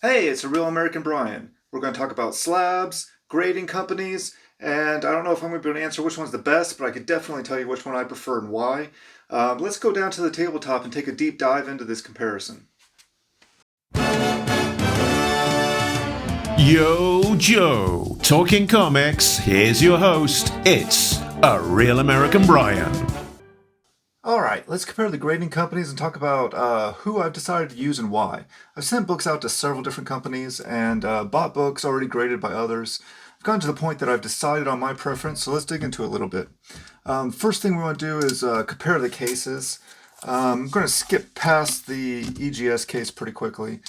Hey, it's a real American Brian. We're going to talk about slabs, grading companies, and I don't know if I'm going to be able to answer which one's the best, but I could definitely tell you which one I prefer and why. Let's go down to the tabletop and take a deep dive into this comparison. Yo, Joe. Talking comics, here's your host. It's a real American Brian. All right, let's compare the grading companies and talk about who I've decided to use and why. I've sent books out to several different companies and bought books already graded by others. I've gotten to the point that I've decided on my preference, so let's dig into it a little bit. First thing we want to do is compare the cases. I'm going to skip past the EGS case pretty quickly.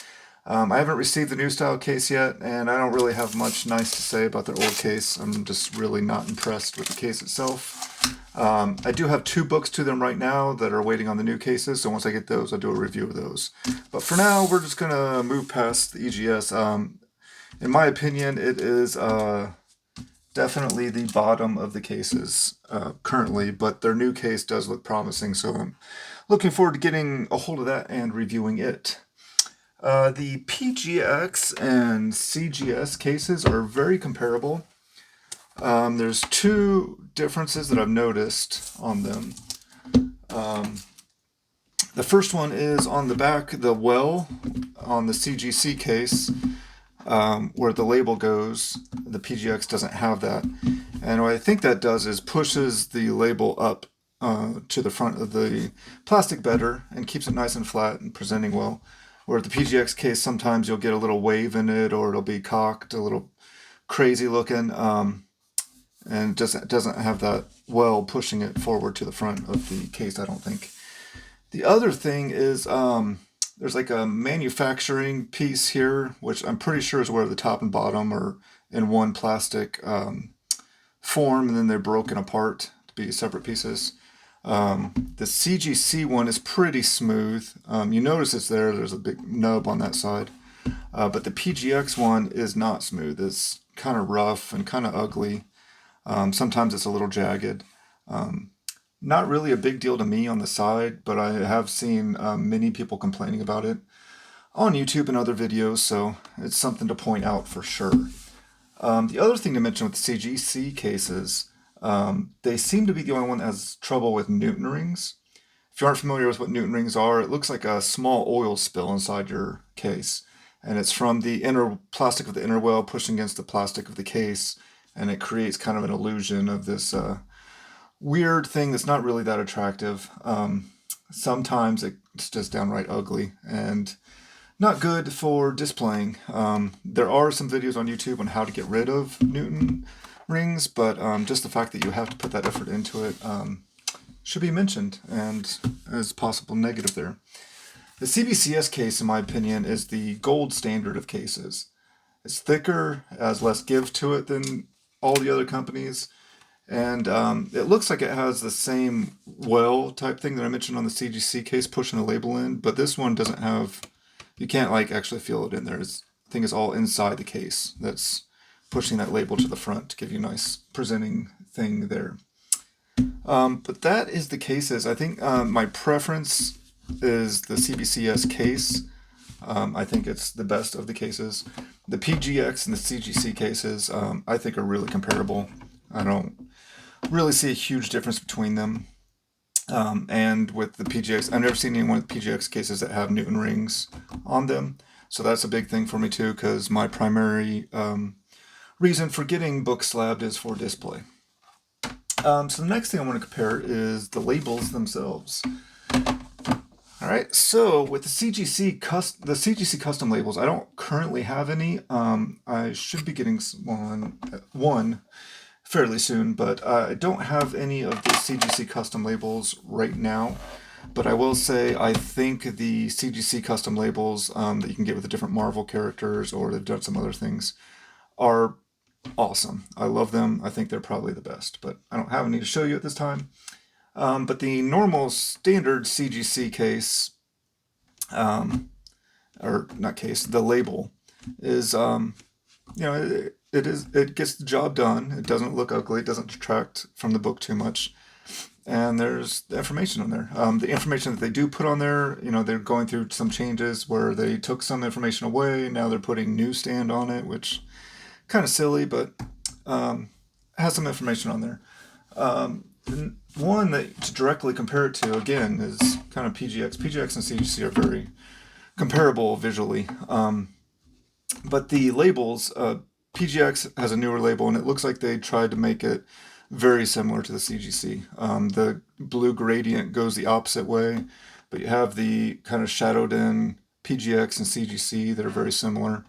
I haven't received the new style case yet, and I don't really have much nice to say about their old case. I'm just really not impressed with the case itself. I do have two books to them right now that are waiting on the new cases, so once I get those, I'll do a review of those. But for now, we're just going to move past the EGS. In my opinion, it is definitely the bottom of the cases currently, but their new case does look promising, so I'm looking forward to getting a hold of that and reviewing it. The PGX and CGS cases are very comparable. There's two differences that I've noticed on them. The first one is on the back, the well on the CGC case, where the label goes. The PGX doesn't have that. And what I think that does is pushes the label up to the front of the plastic better and keeps it nice and flat and presenting well. Where the PGX case, sometimes you'll get a little wave in it, or it'll be cocked, a little crazy looking, and doesn't have that well pushing it forward to the front of the case, I don't think. The other thing is there's like a manufacturing piece here, which I'm pretty sure is where the top and bottom are in one plastic form, and then they're broken apart to be separate pieces. The CGC one is pretty smooth. You notice it's there. There's a big nub on that side. But the PGX one is not smooth. It's kind of rough and kind of ugly. Sometimes it's a little jagged. Not really a big deal to me on the side, but I have seen many people complaining about it on YouTube and other videos, so it's something to point out for sure. The other thing to mention with the CGC cases, they seem to be the only one that has trouble with Newton rings. If you aren't familiar with what Newton rings are, it looks like a small oil spill inside your case. And it's from the inner plastic of the inner well pushing against the plastic of the case, and it creates kind of an illusion of this weird thing that's not really that attractive. Sometimes it's just downright ugly and not good for displaying. There are some videos on YouTube on how to get rid of Newton rings, but just the fact that you have to put that effort into it should be mentioned, and as possible negative there. The CBCS case, in my opinion, is the gold standard of cases. It's thicker, has less give to it than all the other companies, and it looks like it has the same well type thing that I mentioned on the CGC case, pushing a label in, but this one doesn't have, you can't like actually feel it in there. The thing is all inside the case. That's pushing that label to the front to give you a nice presenting thing there. But that is the cases. I think my preference is the CBCS case. I think it's the best of the cases. The PGX and the CGC cases, I think are really comparable. I don't really see a huge difference between them. And with the PGX, I've never seen anyone with PGX cases that have Newton rings on them. So that's a big thing for me too, because my primary reason for getting book slabbed is for display. So the next thing I want to compare is the labels themselves. All right, so with the CGC custom labels, I don't currently have any. I should be getting one fairly soon, but I don't have any of the CGC custom labels right now. But I will say I think the CGC custom labels that you can get with the different Marvel characters, or they've done some other things, are awesome. I love them. I think they're probably the best, but I don't have any to show you at this time. But the normal standard CGC case, or not case, the label is, it gets the job done. It doesn't look ugly. It doesn't detract from the book too much. and there's the information on there. The information that they do put on there, they're going through some changes where they took some information away. Now they're putting newsstand on it, which kind of silly, but has some information on there. One that to directly compare it to, again, is kind of PGX. PGX and CGC are very comparable visually. But the labels, PGX has a newer label, and it looks like they tried to make it very similar to the CGC. The blue gradient goes the opposite way, but you have the kind of shadowed in PGX and CGC that are very similar.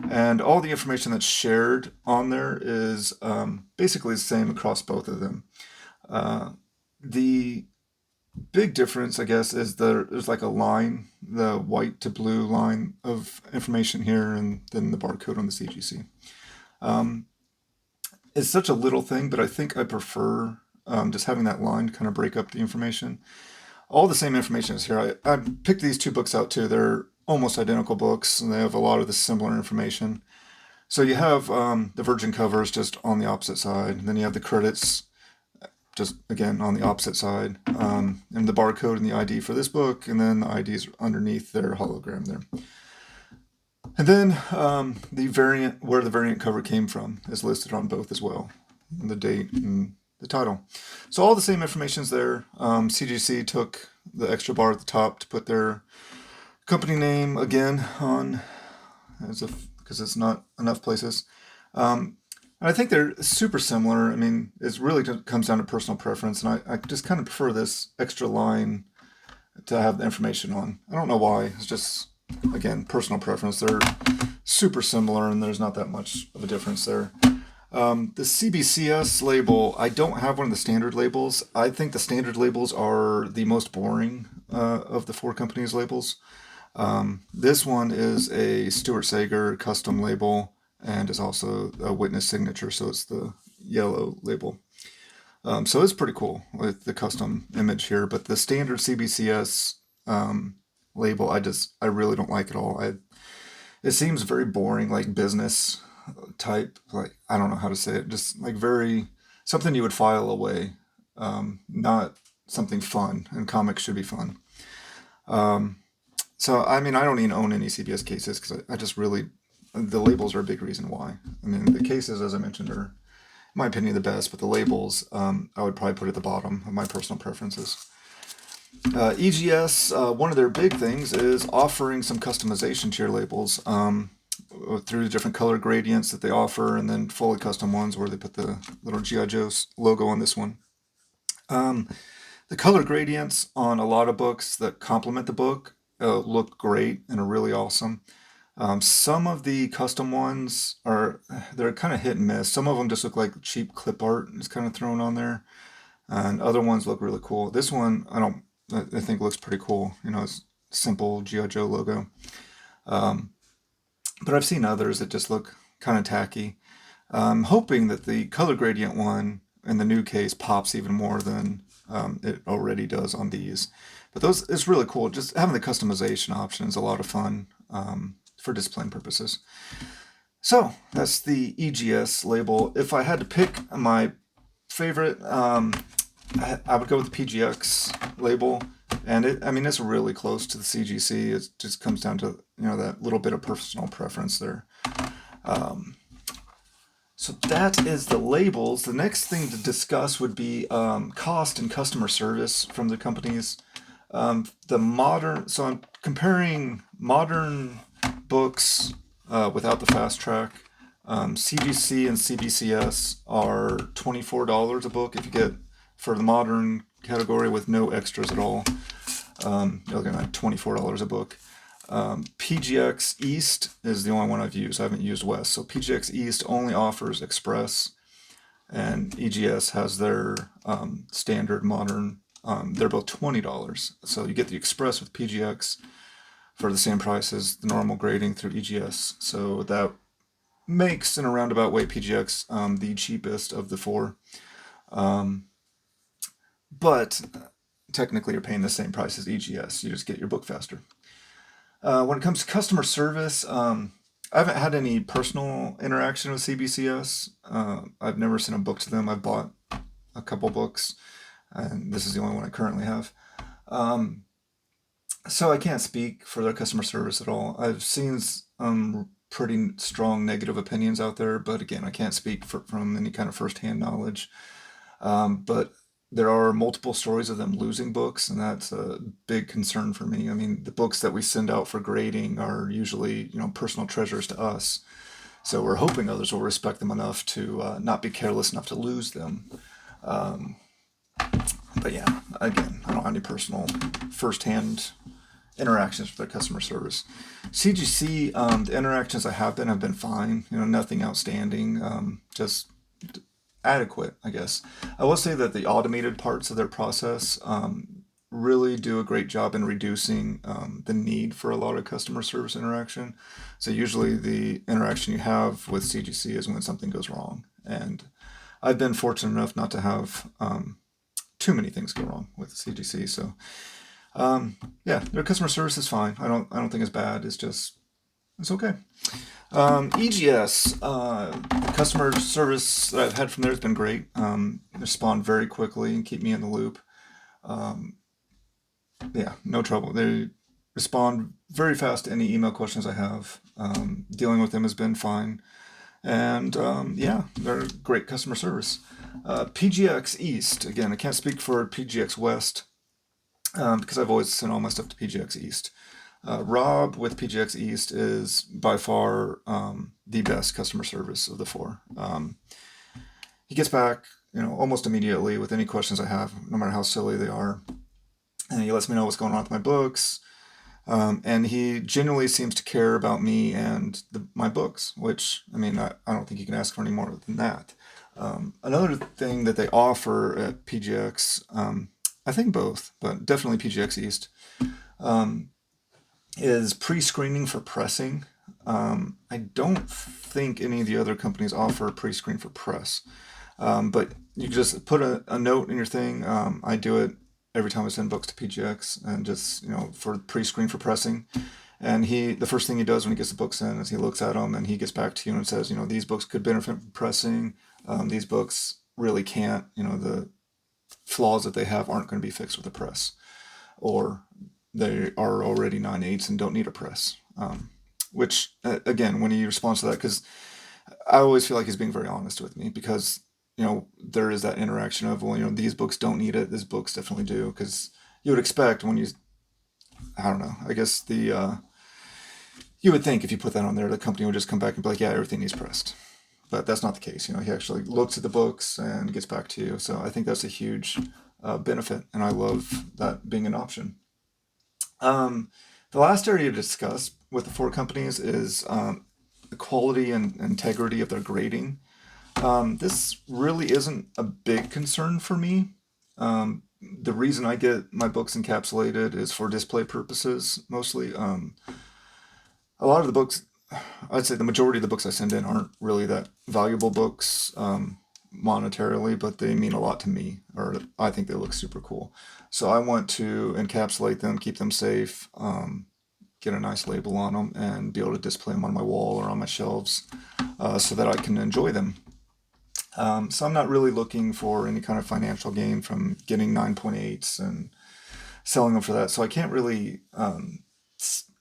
And all the information that's shared on there is basically the same across both of them. The big difference, I guess, is there's like a line, the white to blue line of information here, and then the barcode on the CGC. It's such a little thing, but I think I prefer just having that line kind of break up the information. All the same information is here. I picked these two books out too. They're almost identical books, and they have a lot of the similar information. So you have the virgin covers just on the opposite side, and then you have the credits just again on the opposite side, and the barcode and the ID for this book, and then the IDs underneath their hologram there. And then the variant, where the variant cover came from, is listed on both as well, and the date and the title. So all the same information's there. CGC took the extra bar at the top to put their company name again on, because it's not enough places. I think they're super similar. I mean, it really comes down to personal preference, and I just kind of prefer this extra line to have the information on. I don't know why. It's just, again, personal preference. They're super similar, and there's not that much of a difference there. The CBCS label, I don't have one of the standard labels. I think the standard labels are the most boring of the four companies' labels. This one is a Stuart Sager custom label, and is also a witness signature, so it's the yellow label. So it's pretty cool with the custom image here, but the standard CBCS label, I really don't like at all. It seems very boring, like business type, like, I don't know how to say it, just like very, something you would file away, not something fun, and comics should be fun. So, I mean, I don't even own any CBS cases, because I just really, the labels are a big reason why. I mean, the cases, as I mentioned, are, in my opinion, the best, but the labels, I would probably put at the bottom of my personal preferences. EGS, one of their big things is offering some customization to your labels through the different color gradients that they offer, and then fully custom ones where they put the little gijoe logo on this one. The color gradients on a lot of books that complement the book look great and are really awesome. Some of the custom ones they're kind of hit and miss. Some of them just look like cheap clip art is kind of thrown on there, and other ones look really cool. This one I think looks pretty cool. It's simple gijoe logo. But I've seen others that just look kind of tacky. I'm hoping that the color gradient one in the new case pops even more than it already does on these. But it's really cool. Just having the customization option is a lot of fun for displaying purposes. So that's the EGS label. If I had to pick my favorite, I would go with the PGX label. And it's really close to the CGC. It just comes down to, that little bit of personal preference there. So that is the labels. The next thing to discuss would be cost and customer service from the companies. So I'm comparing modern books without the fast track. CGC and CBCS are $24 a book if you get for the modern category with no extras at all. You're looking at $24 a book. PGX East is the only one I've used. I haven't used West. So PGX East only offers Express, and EGS has their standard modern. They're both $20. So you get the Express with PGX for the same price as the normal grading through EGS. So that makes, in a roundabout way, PGX the cheapest of the four. But technically you're paying the same price as EGS. You just get your book faster. When it comes to customer service, I haven't had any personal interaction with CBCS. I've never sent a book to them. I've bought a couple books. and this is the only one I currently have. So I can't speak for their customer service at all. I've seen pretty strong negative opinions out there, but again, I can't speak from any kind of firsthand knowledge. But there are multiple stories of them losing books, and that's a big concern for me. I mean, the books that we send out for grading are usually, personal treasures to us. So we're hoping others will respect them enough to not be careless enough to lose them. But yeah, again, I don't have any personal firsthand interactions with their customer service. CGC, the interactions I have been fine. Nothing outstanding. Just adequate, I guess. I will say that the automated parts of their process really do a great job in reducing the need for a lot of customer service interaction. So usually the interaction you have with CGC is when something goes wrong. And I've been fortunate enough not to have too many things go wrong with CGC. So yeah, their customer service is fine. I don't think it's bad. It's okay. EGS, the customer service that I've had from there has been great. They respond very quickly and keep me in the loop. Yeah, no trouble. They respond very fast to any email questions I have. Dealing with them has been fine. And yeah, they're great customer service. PGX East, again, I can't speak for PGX West because I've always sent all my stuff to PGX East. Rob with PGX East is by far the best customer service of the four. He gets back, almost immediately with any questions I have, no matter how silly they are. And he lets me know what's going on with my books. And he genuinely seems to care about me and my books, which, I mean, I don't think you can ask for any more than that. Another thing that they offer at PGX, I think both, but definitely PGX East, is pre-screening for pressing. I don't think any of the other companies offer pre-screen for press, but you just put a note in your thing. I do it every time I send books to PGX, and just for pre-screen for pressing. And the first thing he does when he gets the books in is he looks at them and he gets back to you and says, these books could benefit from pressing. These books really can't. The flaws that they have aren't going to be fixed with a press, or they are already 9/8 and don't need a press. Which, again, when he responds to that, because I always feel like he's being very honest with me, because there is that interaction of, well, these books don't need it, these books definitely do, because you would expect when I don't know, I guess you would think if you put that on there, the company would just come back and be like, yeah, everything needs pressed. But that's not the case. He actually looks at the books and gets back to you. So I think that's a huge benefit, and I love that being an option. The last area to discuss with the four companies is the quality and integrity of their grading. This really isn't a big concern for me. The reason I get my books encapsulated is for display purposes, mostly. A lot of the books, I'd say the majority of the books I send in aren't really that valuable books monetarily, but they mean a lot to me, or I think they look super cool. So I want to encapsulate them, keep them safe, get a nice label on them, and be able to display them on my wall or on my shelves so that I can enjoy them. So I'm not really looking for any kind of financial gain from getting 9.8s and selling them for that. So I can't really,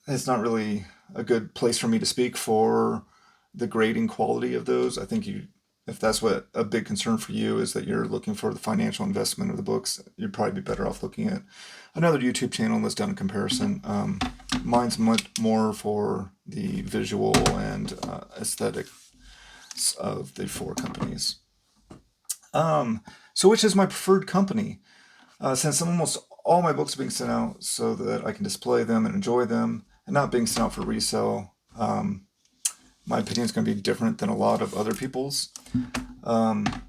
it's not really a good place for me to speak for the grading quality of those. I think if that's what a big concern for you is, that you're looking for the financial investment of the books, you'd probably be better off looking at another YouTube channel that's done a comparison. Mine's much more for the visual and aesthetic of the four companies. So which is my preferred company? Since almost all my books are being sent out so that I can display them and enjoy them, and not being sent out for resale, my opinion is going to be different than a lot of other people's.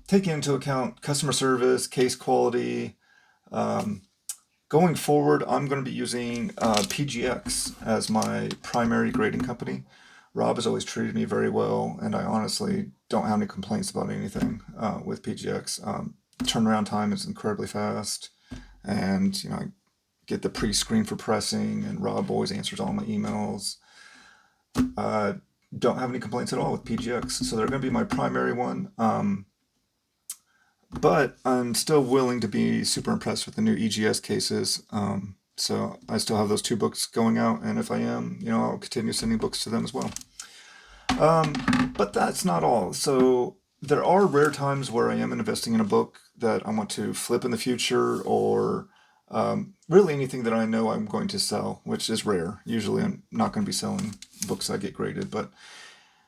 Taking into account customer service, case quality, going forward, I'm going to be using PGX as my primary grading company. Rob has always treated me very well, and I honestly don't have any complaints about anything with PGX. Turnaround time is incredibly fast, and I get the pre-screen for pressing, and Rob always answers all my emails. Don't have any complaints at all with PGX, so they're going to be my primary one. But I'm still willing to be super impressed with the new EGS cases. So I still have those 2 books going out, and if I am, I'll continue sending books to them as well. But that's not all. So there are rare times where I am investing in a book that I want to flip in the future, or really anything that I know I'm going to sell, which is rare. Usually I'm not going to be selling books that get graded, but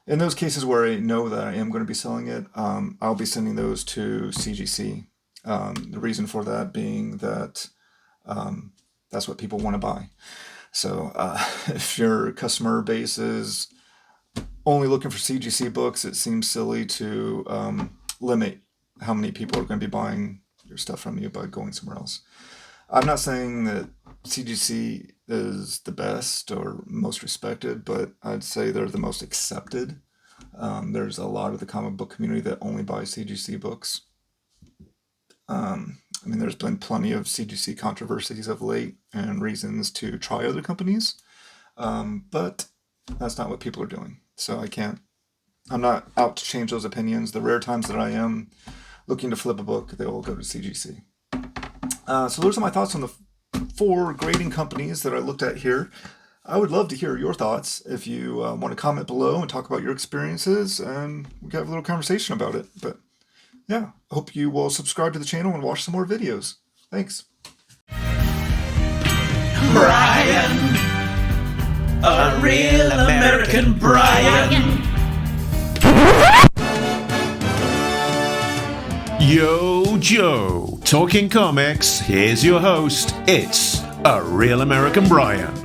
in those cases where I know that I am going to be selling it, I'll be sending those to CGC. The reason for that being that that's what people want to buy. So if your customer base is only looking for CGC books, it seems silly to limit how many people are going to be buying your stuff from you by going somewhere else. I'm not saying that CGC is the best or most respected, but I'd say they're the most accepted. There's a lot of the comic book community that only buys CGC books. There's been plenty of CGC controversies of late and reasons to try other companies, but that's not what people are doing. So I'm not out to change those opinions. The rare times that I am looking to flip a book, they will go to CGC. So those are my thoughts on the 4 grading companies that I looked at here. I would love to hear your thoughts. If you want to comment below and talk about your experiences, and we can have a little conversation about it. But yeah, I hope you will subscribe to the channel and watch some more videos. Thanks. Brian, a real American Brian. Yo, Joe. Talking comics, here's your host. It's a real American Brian.